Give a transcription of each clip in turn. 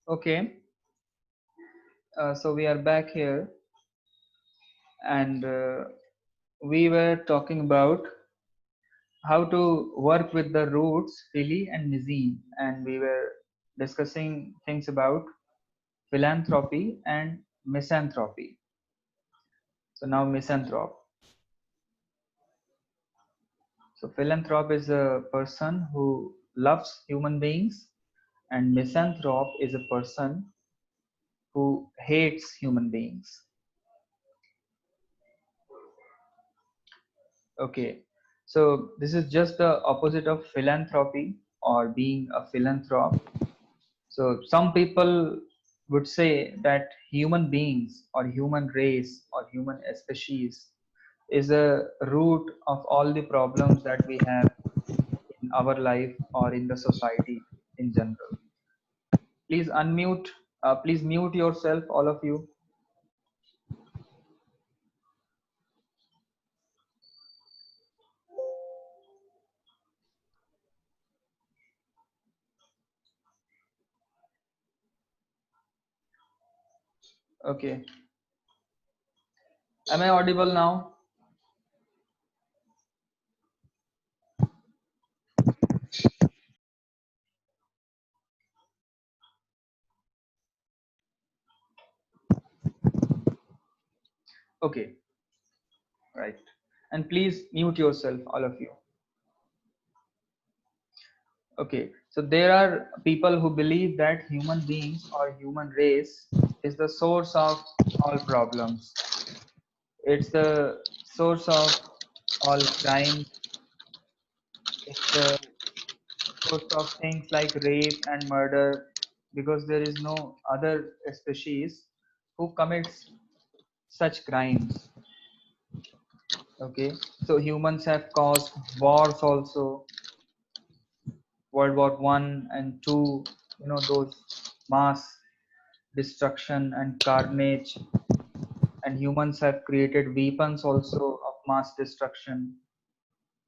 Okay, so we are back here, and we were talking about how to work with the roots Philly and Mizine, and we were discussing things about philanthropy and misanthropy. So now misanthrope. So philanthrope is a person who loves human beings, and misanthrope is a person who hates human beings. Okay, so this is just the opposite of philanthropy or being a philanthrope. So some people would say that human beings or human race or human species is a root of all the problems that we have in our life or in the society in general. Please unmute, please mute yourself, all of you. Okay, am I audible now? Okay, right. And please mute yourself, all of you. Okay, so there are people who believe that human beings or human race is the source of all problems. It's the source of all crime. It's the source of things like rape and murder because there is no other species who commits such crimes. Okay, so humans have caused wars also, World War I and II, those mass destruction and carnage, and humans have created weapons also of mass destruction.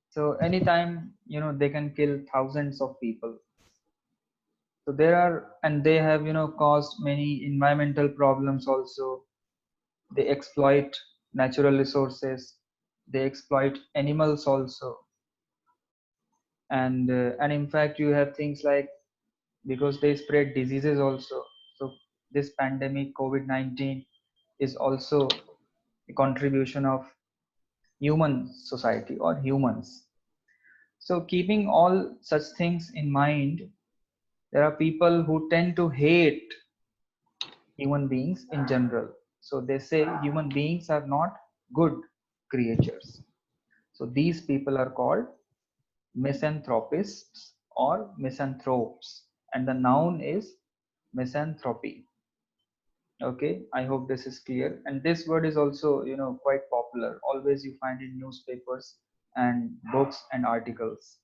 So anytime, they can kill thousands of people. So there are, and they have, caused many environmental problems also. They exploit natural resources, they exploit animals also. And in fact, you have things like, because they spread diseases also. So this pandemic COVID-19 is also a contribution of human society or humans. So keeping all such things in mind, there are people who tend to hate human beings in general. So they say human beings are not good creatures. So these people are called misanthropists or misanthropes, and the noun is misanthropy. Okay, I hope this is clear. And this word is also, quite popular. Always you find in newspapers and books and articles.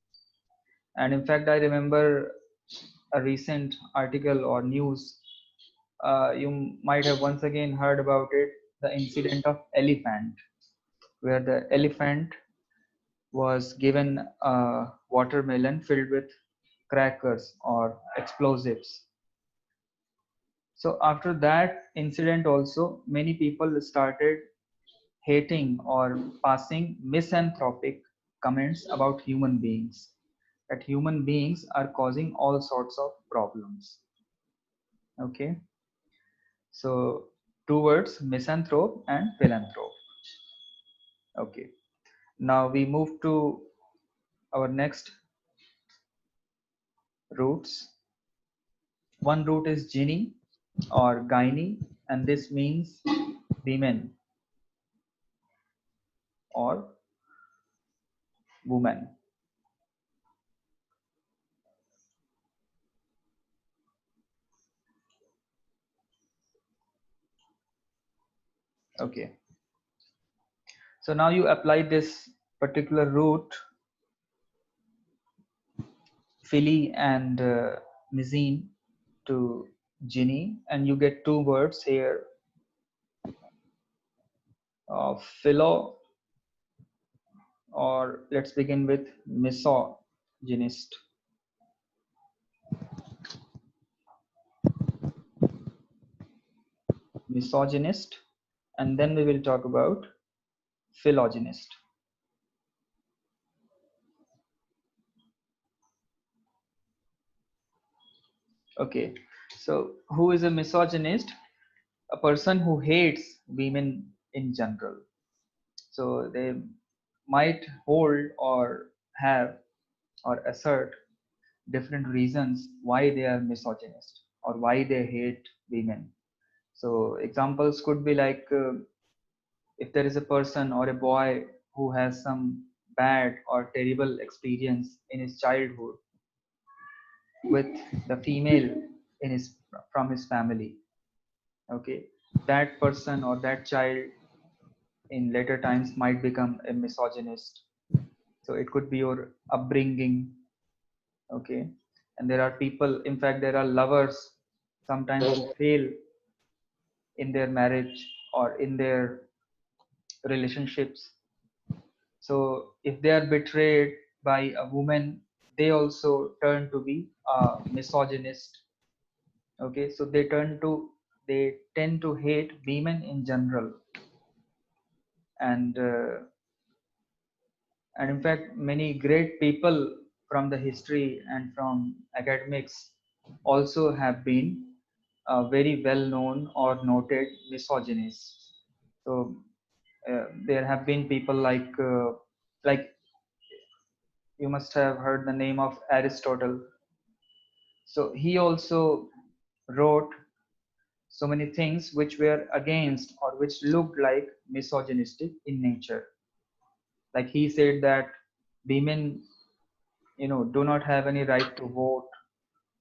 And in fact, I remember a recent article or news. You might have once again heard about it, the incident of elephant, where the elephant was given a watermelon filled with crackers or explosives. So after that incident also, many people started hating or passing misanthropic comments about human beings, that human beings are causing all sorts of problems. Okay, so two words, misanthrope and philanthrope. Okay, now we move to our next roots. One root is gyny or gyne, and this means women or woman. Okay, so now you apply this particular root Philly and Mizine to gyny, and you get two words here, philo, or let's begin with misogynist. misogynist, and then we will talk about philogynist. Okay, so who is a misogynist? A person who hates women in general. So they might hold or have or assert different reasons why they are misogynist or why they hate women. So examples could be like if there is a person or a boy who has some bad or terrible experience in his childhood with the female in his from his family, okay, that person or that child in later times might become a misogynist. So it could be your upbringing, okay. And there are people, in fact there are lovers sometimes who fail in their marriage or in their relationships. So if they are betrayed by a woman, they also turn to be a misogynist. Okay, so they tend to hate women in general, and and in fact many great people from the history and from academics also have been very well known or noted misogynists. So there have been people like you must have heard the name of Aristotle. So he also wrote so many things which were against or which looked like misogynistic in nature. Like he said that women, do not have any right to vote,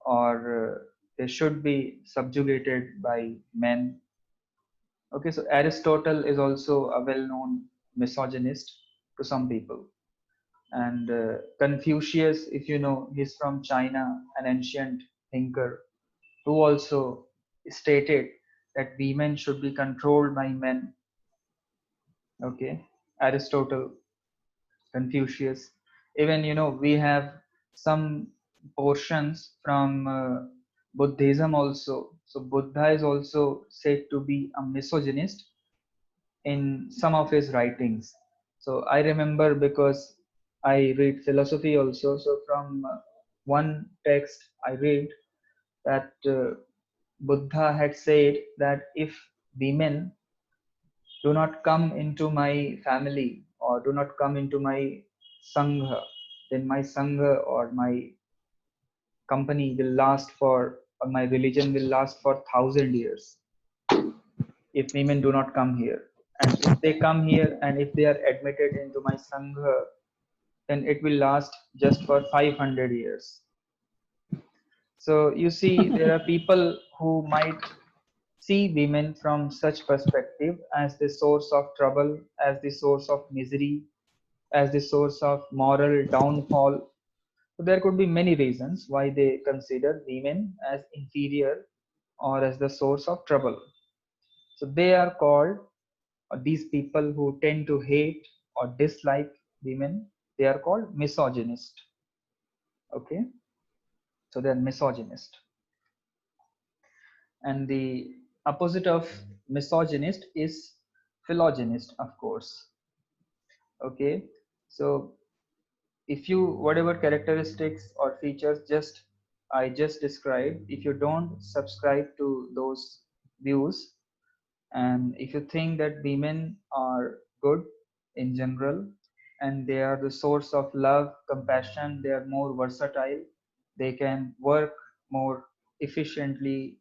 or they should be subjugated by men. Okay, so Aristotle is also a well-known misogynist to some people. And Confucius, if you know, he's from China, an ancient thinker who also stated that women should be controlled by men. Okay, Aristotle, Confucius. Even we have some portions from Buddhism also. So Buddha is also said to be a misogynist in some of his writings. So I remember because I read philosophy also. So from one text I read that Buddha had said that if women do not come into my family or do not come into my sangha, then my sangha or my company will last for, or my religion will last for 1,000 years if women do not come here. And if they come here and if they are admitted into my sangha, then it will last just for 500 years. So you see, there are people who might see women from such perspective as the source of trouble, as the source of misery, as the source of moral downfall. So there could be many reasons why they consider women as inferior or as the source of trouble. So they are called, or these people who tend to hate or dislike women, they are called misogynist. Okay, so they are misogynist. And the opposite of misogynist is philogynist, of course. Okay, so if you, whatever characteristics or features I just described, if you don't subscribe to those views, and if you think that women are good in general and they are the source of love, compassion, they are more versatile, they can work more efficiently,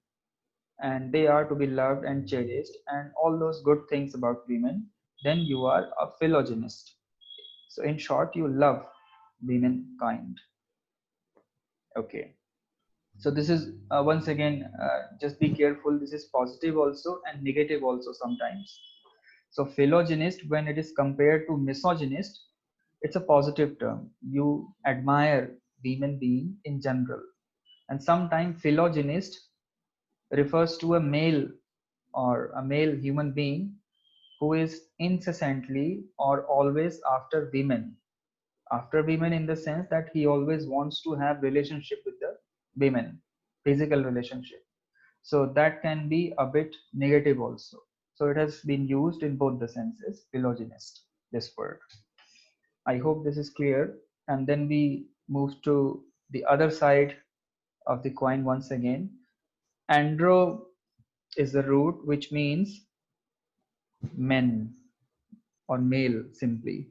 and they are to be loved and cherished, and all those good things about women, then you are a philogynist. So in short, you love womankind. Okay, so this is once again, just be careful, this is positive also and negative also sometimes. So philogynist, when it is compared to misogynist, it's a positive term. You admire women being in general. And sometimes philogynist refers to a male or a male human being who is incessantly or always after women. After women in the sense that he always wants to have relationship with the women, physical relationship. So that can be a bit negative also. So it has been used in both the senses, philogynist, this word. I hope this is clear. And then we move to the other side of the coin once again. Andro is the root, which means men or male simply.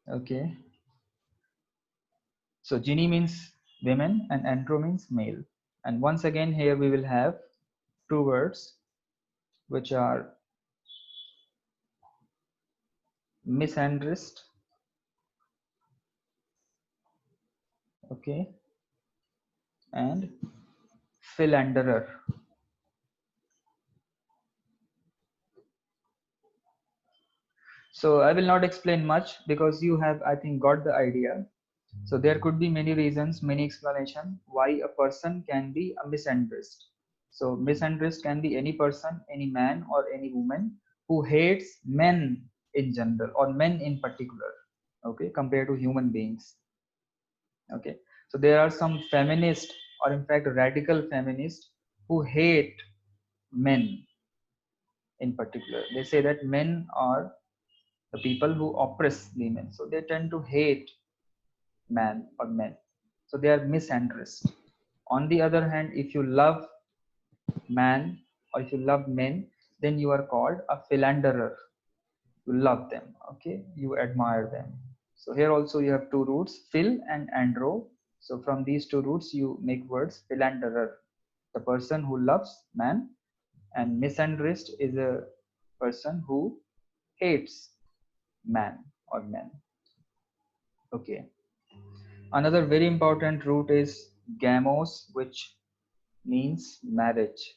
Okay. So gyny means women and andro means male. And once again here we will have two words which are misandrist, okay, and philanderer. So I will not explain much because you have, I think, got the idea. So there could be many reasons, many explanation why a person can be a misandrist. So misandrist can be any person, any man or any woman who hates men in general or men in particular, okay, compared to human beings. Okay, so there are some feminists or in fact radical feminists who hate men in particular. They say that men are the people who oppress women, so they tend to hate man or men, so they are misandrist. On the other hand, if you love man or if you love men, then you are called a philanderer. You love them, okay, you admire them. So here also you have two roots, phil and andro. So from these two roots you make words philanderer, the person who loves man, and misandrist is a person who hates man or men. Okay. Another very important root is gamos, which means marriage.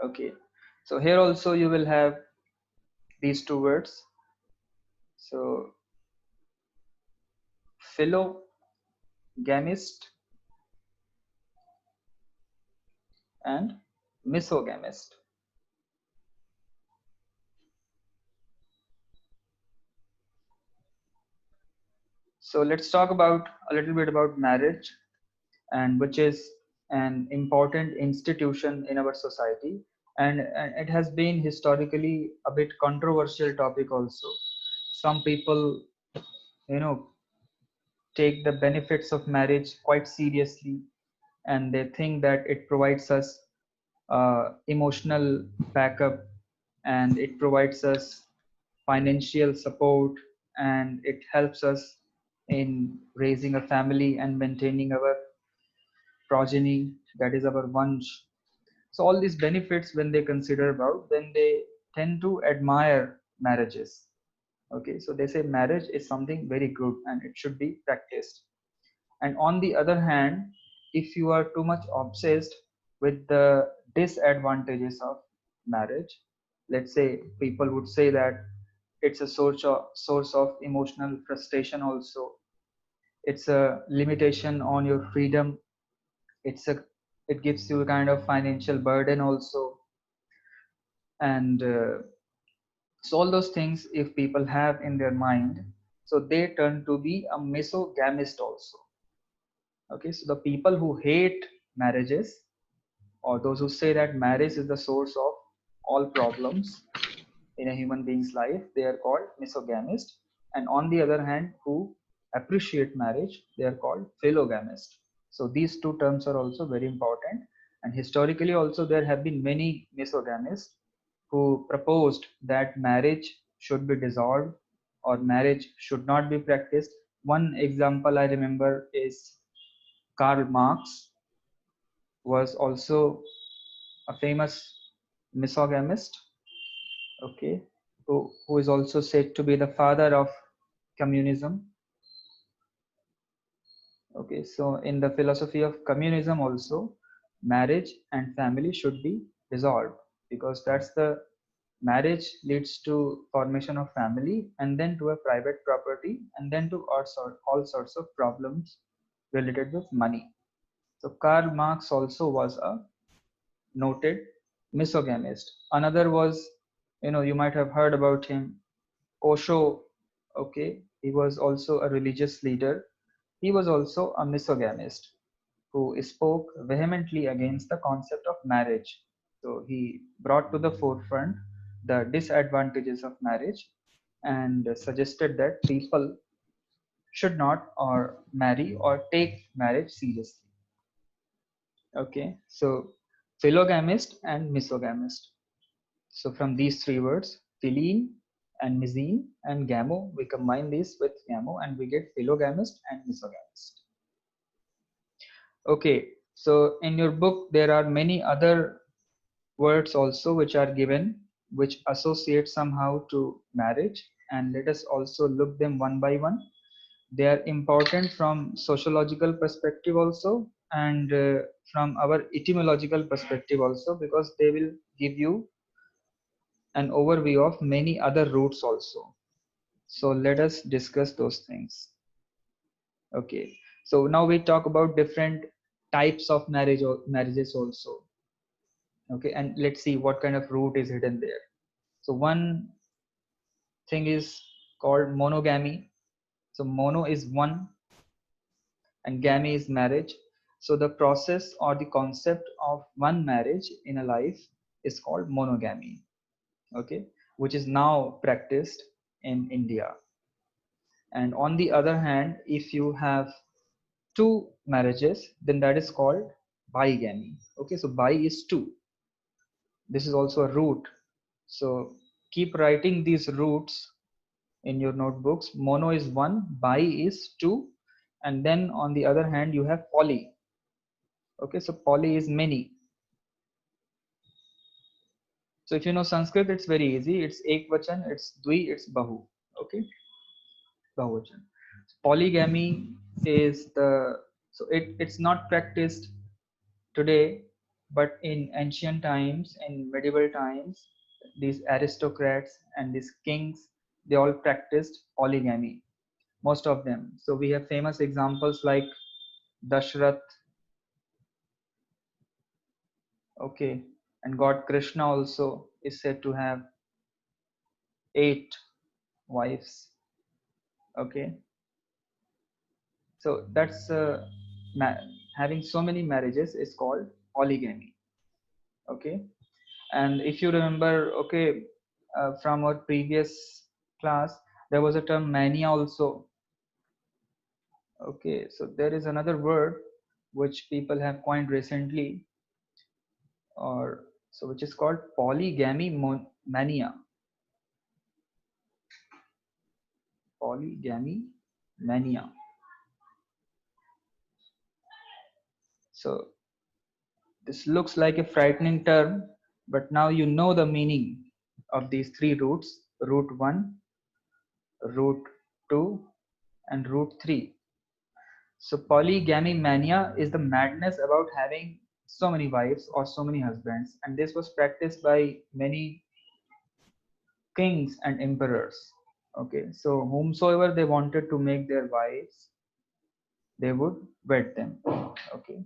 Okay. So here also you will have these two words. So philogamist and misogamist. So let's talk about a little bit about marriage, and which is an important institution in our society, and it has been historically a bit controversial topic also. Some people, you know, take the benefits of marriage quite seriously, and they think that it provides us emotional backup, and it provides us financial support, and it helps us in raising a family and maintaining our progeny, that is our vansh. So all these benefits, when they consider about, then they tend to admire marriages. Okay, so they say marriage is something very good and it should be practiced. And on the other hand, if you are too much obsessed with the disadvantages of marriage, let's say people would say that it's a source of emotional frustration also, it's a limitation on your freedom, it's a it gives you a kind of financial burden also, and so all those things if people have in their mind, so they turn to be a misogamist also. Okay, so the people who hate marriages, or those who say that marriage is the source of all problems in a human being's life, they are called misogamist. And on the other hand, who appreciate marriage, they are called philogamist. So these two terms are also very important. And historically also there have been many misogamists who proposed that marriage should be dissolved or marriage should not be practiced. One example I remember is Karl Marx was also a famous misogamist, okay, who is also said to be the father of communism. Okay, so in the philosophy of communism also, marriage and family should be dissolved, because that's the marriage leads to formation of family and then to a private property and then to all sorts of problems related with money. So Karl Marx also was a noted misogamist. Another was, you might have heard about him, Osho. Okay, He was also a religious leader. He was also a misogamist who spoke vehemently against the concept of marriage. So he brought to the forefront the disadvantages of marriage and suggested that people should not or marry or take marriage seriously. Okay, so philogamist and misogamist. So from these three words, philine and misine and gamo, we combine this with gamo and we get philogamist and misogamist. Okay, so in your book there are many other words also which are given which associate somehow to marriage, and let us also look them one by one. They are important from sociological perspective also, and from our etymological perspective also, because they will give you an overview of many other roots also. So let us discuss those things. Okay, so now we talk about different types of marriages also. Okay, and let's see what kind of root is hidden there. So one thing is called monogamy. So mono is one and gamy is marriage. So the process or the concept of one marriage in a life is called monogamy. Okay, which is now practiced in India. And on the other hand, if you have two marriages, then that is called bigamy. Okay, so bi is two. This is also a root. So keep writing these roots in your notebooks. Mono is one, bi is two, and then on the other hand you have poly. Okay, so poly is many. So if you know Sanskrit, it's very easy. It's ekvachan, it's dvi, it's bahu. Okay, bahuvachan. Polygamy is the, so it's not practiced today, but in ancient times, in medieval times, these aristocrats and these kings, they all practiced polygamy, most of them. So we have famous examples like Dashrath, okay, and God Krishna also is said to have 8 wives, okay. So that's having so many marriages is called polygamy, okay. And if you remember, okay, from our previous class, there was a term mania also. Okay, so there is another word which people have coined recently, or so which is called polygamy mania. Polygamy mania. So this looks like a frightening term, but now you know the meaning of these three roots: root 1, root 2, and root 3. So polygamy mania is the madness about having so many wives or so many husbands, and this was practiced by many kings and emperors. Okay, so whomsoever they wanted to make their wives, they would wed them. Okay,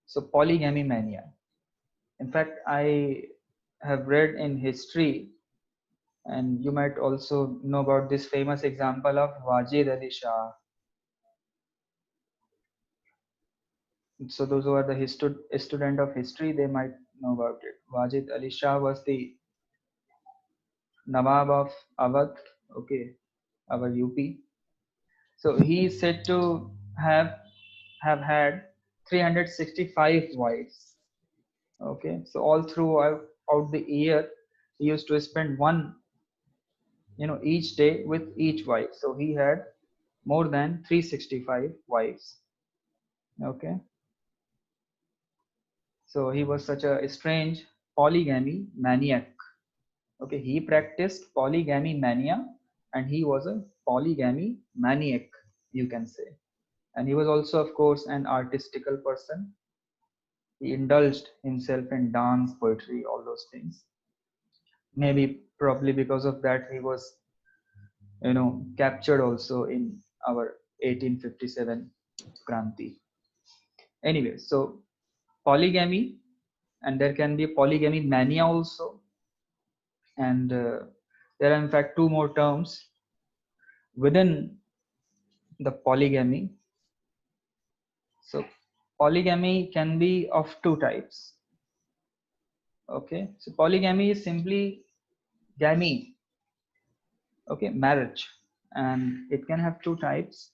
so polygamy mania. In fact, I have read in history, and you might also know about this famous example of Wajid Ali Shah. So those who are the student of history, they might know about it. Wajid Ali Shah was the Nawab of Awadh, okay, our UP. So he is said to have had 365 wives. Okay, so all throughout out the year, he used to spend one, each day with each wife. So he had more than 365 wives. Okay, so he was such a strange polygamy maniac. Okay, he practiced polygamy mania, and he was a polygamy maniac, you can say. And he was also, of course, an artistical person. He indulged himself in dance, poetry, all those things. Maybe probably because of that he was, captured also in our 1857 Kranti. Anyway, so polygamy, and there can be polygamy mania also, and there are in fact two more terms. within the polygamy. So polygamy can be of two types. Okay, so polygamy is simply gamy, okay, marriage, and it can have two types.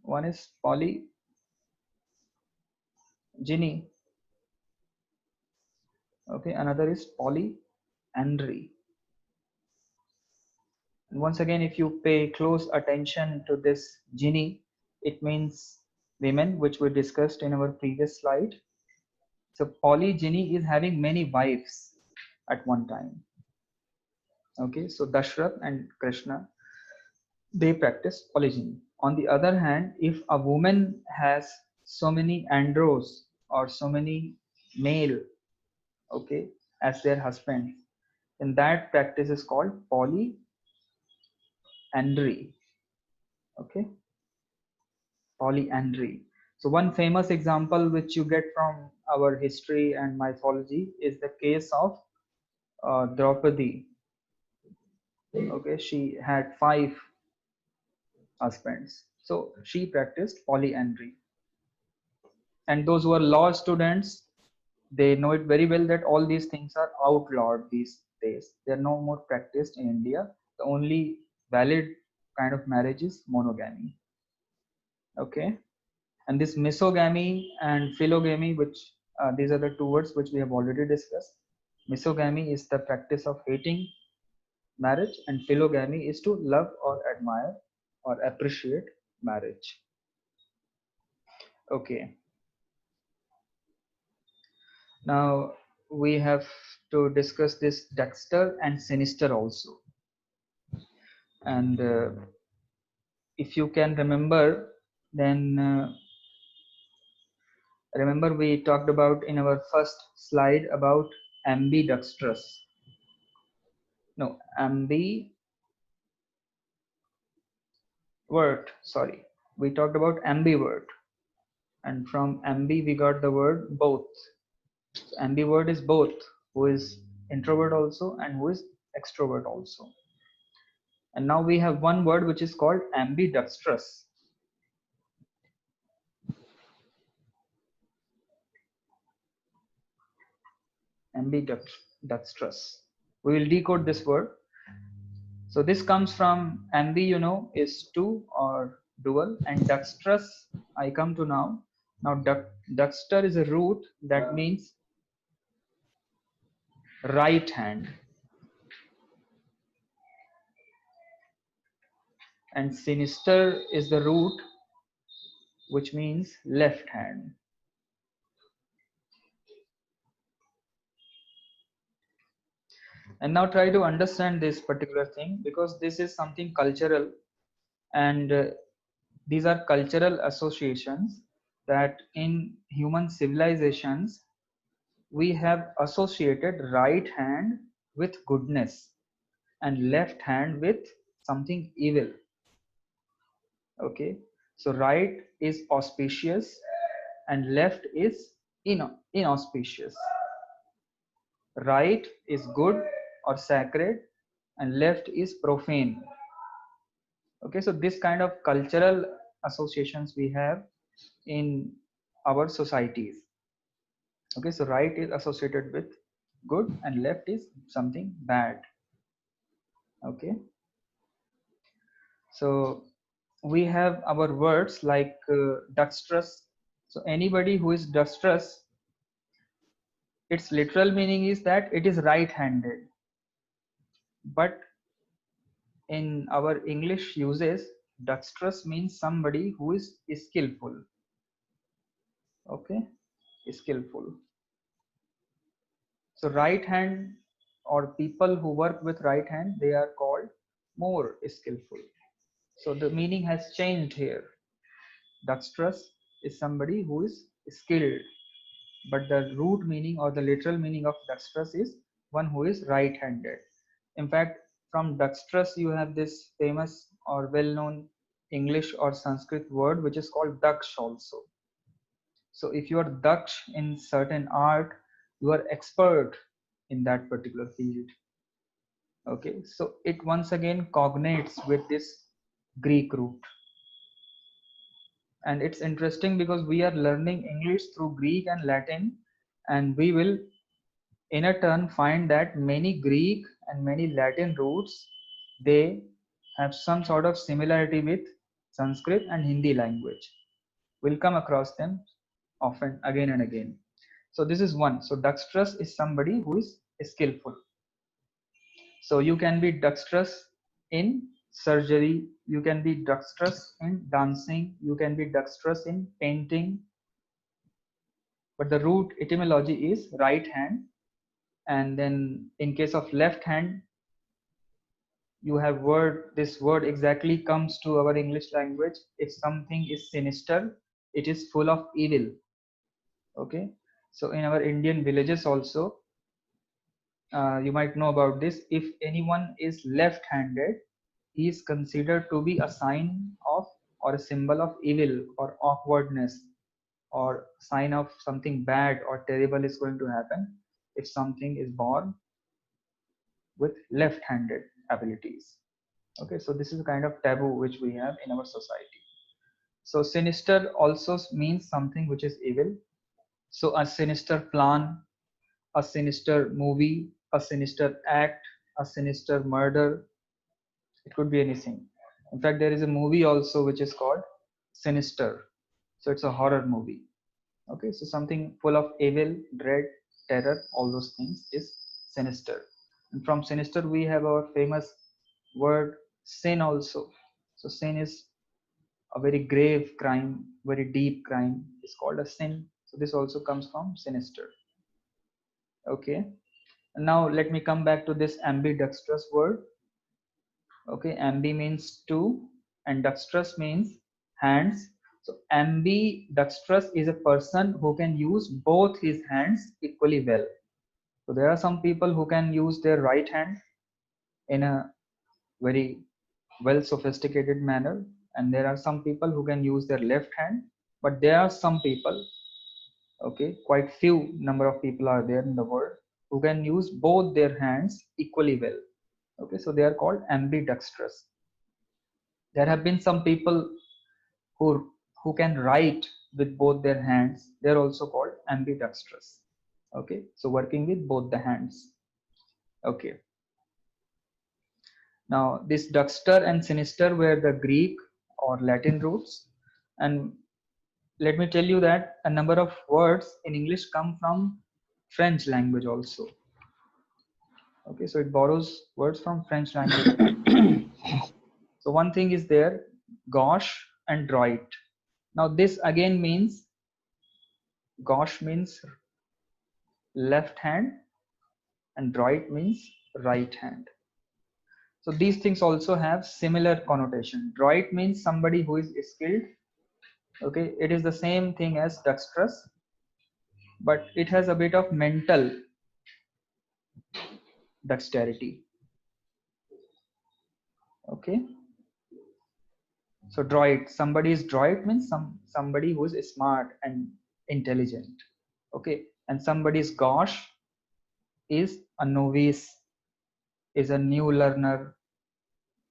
One is polygyny, okay, another is polyandry. And once again, if you pay close attention to this gyny, it means women, which we discussed in our previous slide. So polygyny is having many wives at one time. Okay, so Dashrath and Krishna, they practice polygyny. On the other hand, if a woman has so many andros or so many male, okay, as their husband, then that practice is called polyandry. Okay, polyandry. So one famous example which you get from our history and mythology is the case of Draupadi. Okay, she had 5 husbands. So she practiced polyandry. And those who are law students, they know it very well that all these things are outlawed these days. They are no more practiced in India. The only valid kind of marriage is monogamy. Okay, and this misogamy and philogamy, which these are the two words which we have already discussed. Misogamy is the practice of hating marriage, and philogamy is to love or admire or appreciate marriage. Okay, now we have to discuss this Dexter and Sinister also. And if you can remember, then remember we talked about in our first slide about ambidextrous. No, ambivert, sorry. We talked about ambivert, and from ambi we got the word both. So ambivert is both, who is introvert also and who is extrovert also. And now we have one word which is called ambidextrous. Ambidextrous. We will decode this word. So this comes from ambi, you know, is two or dual, and dextrous I come to now. Now dexter is a root that means right hand, and sinister is the root which means left hand. And now try to understand this particular thing, because this is something cultural, and these are cultural associations that in human civilizations we have associated right hand with goodness and left hand with something evil. Okay, so right is auspicious and left is inauspicious. Right is good or sacred and left is profane. Okay, so this kind of cultural associations we have in our societies. Okay, so right is associated with good and left is something bad. Okay, so we have our words like dexterous. So anybody who is dexterous, its literal meaning is that it is right-handed, but in our English uses, dexterous means somebody who is skillful. Okay, skillful. So right hand or people who work with right hand, they are called more skillful. So the meaning has changed here. Dexterous is somebody who is skilled, but the root meaning or the literal meaning of dexterous is one who is right-handed. In fact, from dexterous you have this famous or well-known English or Sanskrit word which is called daksh also. So if you are daksh in certain art, you are expert in that particular field. Okay, so it once again cognates with this Greek root. And it's interesting because we are learning English through Greek and Latin, and we will in a turn find that many Greek and many Latin roots, they have some sort of similarity with Sanskrit and Hindi language. We'll come across them often again and again. So this is one. So dexterous is somebody who is skillful. So you can be dexterous in surgery, you can be dexterous in dancing, you can be dexterous in painting, but the root etymology is right hand. And then in case of left hand, you have this word exactly comes to our English language. If something is sinister, it is full of evil. Okay, so in our Indian villages also, you might know about this. If anyone is left-handed, he is considered to be a sign of or a symbol of evil or awkwardness, or sign of something bad or terrible is going to happen if something is born with left-handed abilities. Okay, so this is a kind of taboo which we have in our society. So sinister also means something which is evil. So a sinister plan, a sinister movie, a sinister act, a sinister murder, it could be anything. In fact, there is a movie also which is called Sinister. So it's a horror movie. Okay, so something full of evil, dread, terror, all those things is sinister. And from sinister, we have our famous word sin also. So sin is a very grave crime, very deep crime. It's called a sin. So this also comes from sinister. Okay. And now let me come back to this ambidextrous word. Okay, ambi means two and dexterous means hands. So ambidextrous is a person who can use both his hands equally well. So there are some people who can use their right hand in a very well sophisticated manner, and there are some people who can use their left hand, but there are some people, okay, quite few number of people are there in the world who can use both their hands equally well. Okay, so they are called ambidextrous. There have been some people who can write with both their hands. They're also called ambidextrous. Okay, so working with both the hands. Okay, now this dexter and sinister were the Greek or Latin roots, and let me tell you that a number of words in English come from French language also. Okay, so it borrows words from French language again. So one thing is there, gauche and droit. Now this again means, gauche means left hand and droit means right hand. So these things also have similar connotation. Droit means somebody who is skilled. Okay, it is the same thing as dexterous, but it has a bit of mental dexterity. Okay, so droit, somebody is droit means somebody who is smart and intelligent. Okay, and somebody is gauche is a novice, is a new learner,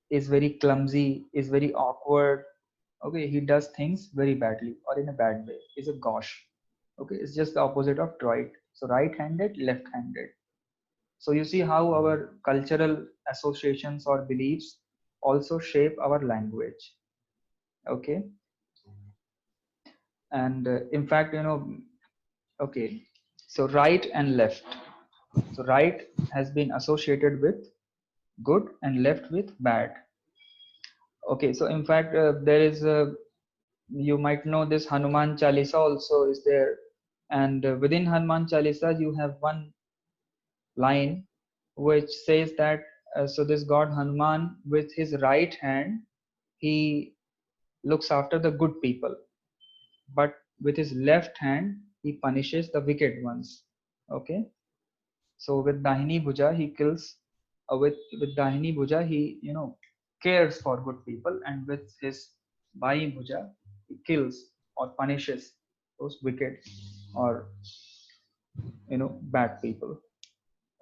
is very clumsy, is very awkward. Okay, he does things very badly or in a bad way, is a gauche. Okay, it's just the opposite of droit. So right-handed, left-handed. So you see how our cultural associations or beliefs also shape our language. Okay, and in fact, okay, so right and left. So right has been associated with good and left with bad. Okay, so in fact, there is a, you might know this Hanuman Chalisa also is there, and within Hanuman Chalisa you have one line which says that so this god Hanuman with his right hand he looks after the good people, but with his left hand he punishes the wicked ones. Okay, so with Dahini Bhuja he kills, with Dahini Bhuja he cares for good people, and with his Bayi Bhuja he kills or punishes those wicked or bad people.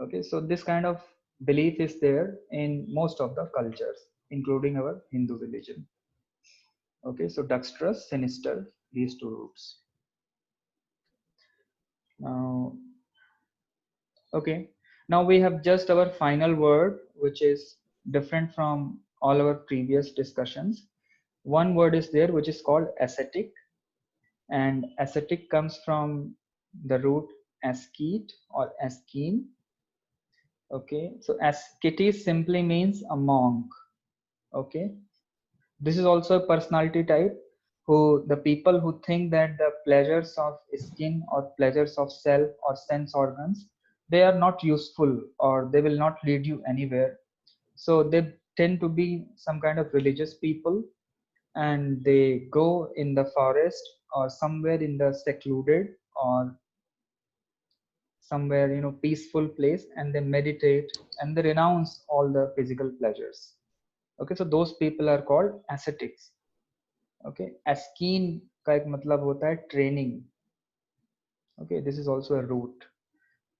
Okay, so this kind of belief is there in most of the cultures, including our Hindu religion. Okay, so dexterous, sinister, these two roots. Now, okay, now we have just our final word, which is different from all our previous discussions. One word is there which is called ascetic, and ascetic comes from the root ascete or askene. Okay, so ascetic simply means a monk. Okay, this is also a personality type who the people who think that the pleasures of skin or pleasures of self or sense organs, they are not useful or they will not lead you anywhere. So they tend to be some kind of religious people, and they go in the forest or somewhere in the secluded or somewhere peaceful place, and they meditate and they renounce all the physical pleasures. Okay, so those people are called ascetics. Okay, askin का एक मतलब होता है training. Okay, this is also a root.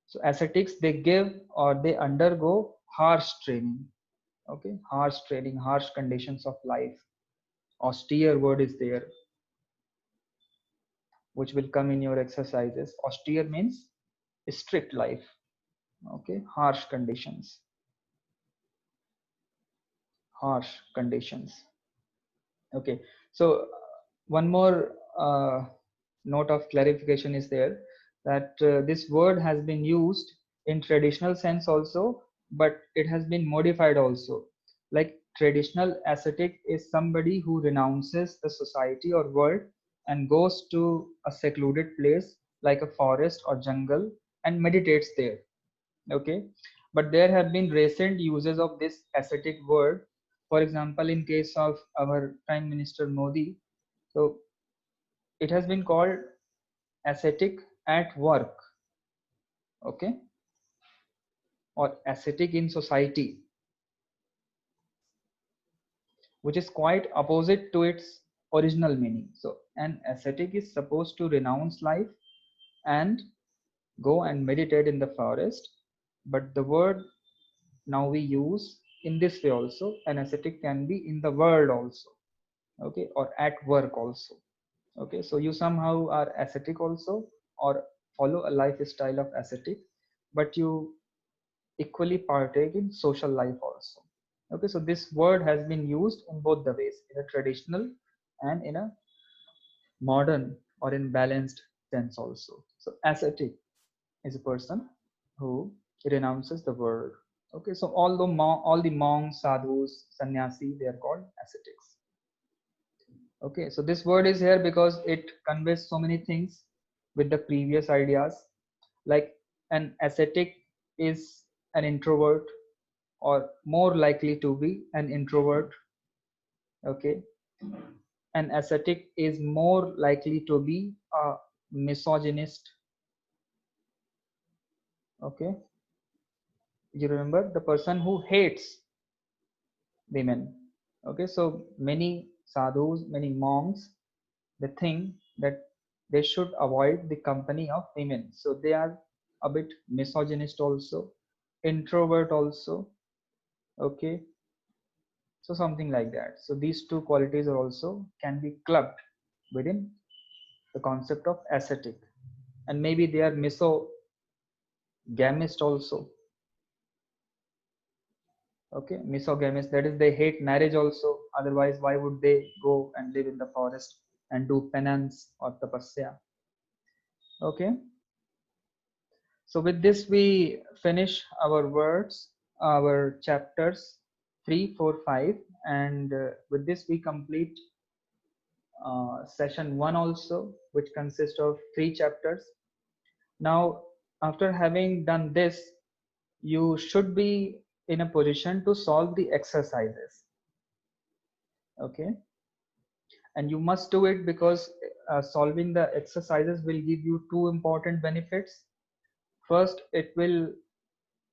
So ascetics, they give or they undergo harsh training. Okay, harsh training, harsh conditions of life. Austere word is there, which will come in your exercises. Austere means strict life. Okay, harsh conditions, harsh conditions. Okay, so one more note of clarification is there, that this word has been used in traditional sense also, but it has been modified also. Like traditional ascetic is somebody who renounces the society or world and goes to a secluded place like a forest or jungle and meditates there. Okay, but there have been recent uses of this ascetic word. For example, in case of our Prime Minister Modi, so it has been called ascetic at work. Okay, or ascetic in society, which is quite opposite to its original meaning. So an ascetic is supposed to renounce life and go and meditate in the forest, but the word now we use in this way also. An ascetic can be in the world also, okay, or at work also. Okay, so you somehow are ascetic also, or follow a lifestyle of ascetic, but you equally partake in social life also. Okay, so this word has been used in both the ways, in a traditional and in a modern or in balanced sense also. So ascetic is a person who renounces the world. Okay, so all the monks, sadhus, sannyasi, they are called ascetics. Okay, so this word is here because it conveys so many things with the previous ideas. Like an ascetic is an introvert or more likely to be an introvert. Okay, an ascetic is more likely to be a misogynist. Okay, you remember the person who hates women. Okay, so many sadhus, many monks, they think that they should avoid the company of women. So they are a bit misogynist also, introvert also. Okay, so something like that. So these two qualities are also can be clubbed within the concept of ascetic, and maybe they are misogamist also. Okay, misogamist, that is they hate marriage also, otherwise why would they go and live in the forest and do penance or tapasya. Okay, so with this we finish our words, our chapters 3, 4, 5, and with this we complete session 1 also, which consists of 3 chapters. Now after having done this, you should be in a position to solve the exercises. Okay, and you must do it because solving the exercises will give you two important benefits. First, it will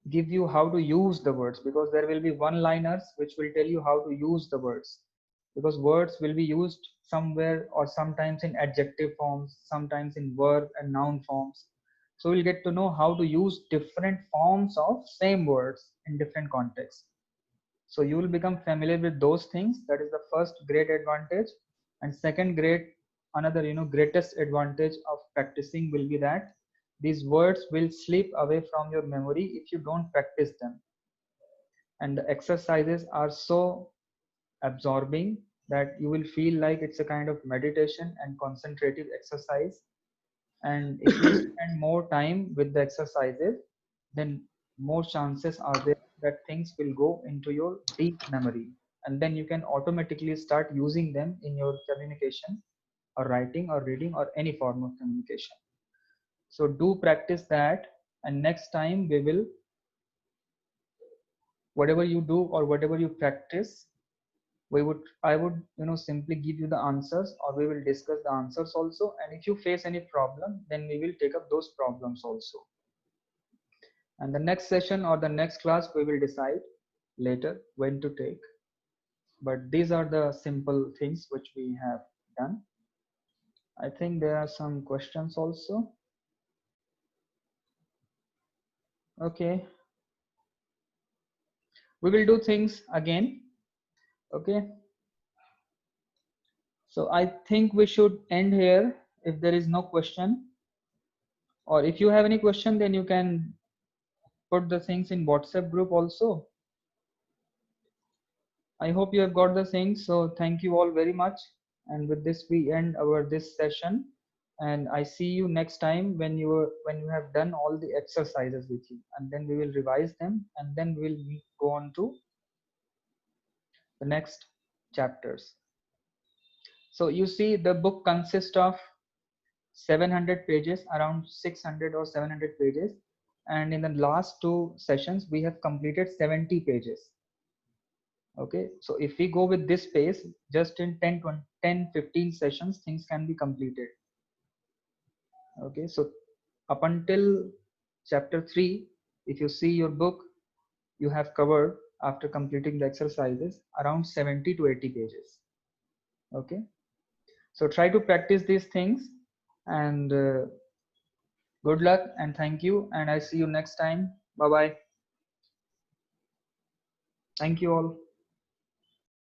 give you how to use the words, because there will be one liners which will tell you how to use the words, because words will be used somewhere or sometimes in adjective forms, sometimes in verb and noun forms. So we'll get to know how to use different forms of same words in different contexts. So you will become familiar with those things. That is the first great advantage. And second another greatest advantage of practicing will be that these words will slip away from your memory if you don't practice them. And the exercises are so absorbing that you will feel like it's a kind of meditation and concentrative exercise. And if you spend more time with the exercises, then more chances are there that things will go into your deep memory, and then you can automatically start using them in your communication or writing or reading or any form of communication. So do practice that, and next time we will, whatever you do or whatever you practice, I would simply give you the answers, or we will discuss the answers also, and if you face any problem, then we will take up those problems also. And the next session or the next class we will decide later when to take, but these are the simple things which we have done. I think there are some questions also. Okay, we will do things again. Okay, so I think we should end here if there is no question, or if you have any question, then you can put the things in WhatsApp group also. I hope you have got the things. So thank you all very much. And with this, we end our this session. And I see you next time when you have done all the exercises with you, and then we will revise them, and then we'll go on to the next chapters. So you see, the book consists of 700 pages, around 600 or 700 pages, and in the last two sessions we have completed 70 pages. Okay, so if we go with this pace, just in 10 15 sessions things can be completed. Okay, so up until chapter 3, if you see your book, you have covered, after completing the exercises, around 70 to 80 pages. Okay, so try to practice these things, and good luck, and thank you, and I see you next time. Bye bye. Thank you all.